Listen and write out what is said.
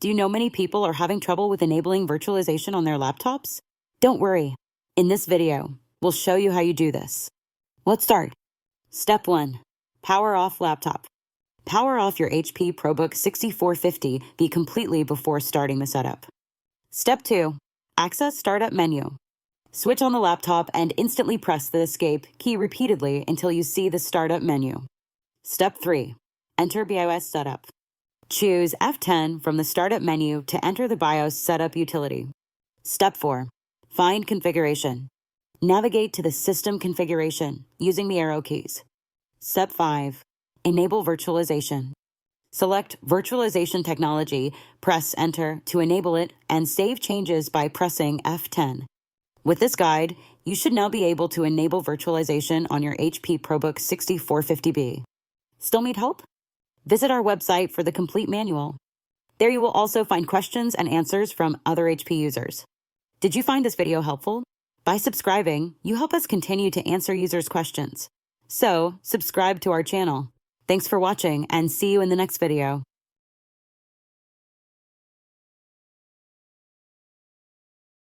Do you know many people are having trouble with enabling virtualization on their laptops? Don't worry. In this video, we'll show you how you do this. Let's start. Step 1. Power off laptop. Power off your HP ProBook 6450b completely before starting the setup. Step 2. Access Startup menu. Switch on the laptop and instantly press the Escape key repeatedly until you see the Startup menu. Step 3. Enter BIOS setup. Choose F10 from the Startup menu to enter the BIOS setup utility. Step 4. Find Configuration. Navigate to the System Configuration using the arrow keys. Step 5. Enable Virtualization. Select Virtualization Technology, press Enter to enable it, and save changes by pressing F10. With this guide, you should now be able to enable virtualization on your HP ProBook 6450b. Still need help? Visit our website for the complete manual. There you will also find questions and answers from other HP users. Did you find this video helpful? By subscribing, you help us continue to answer users' questions. So, subscribe to our channel. Thanks for watching and see you in the next video.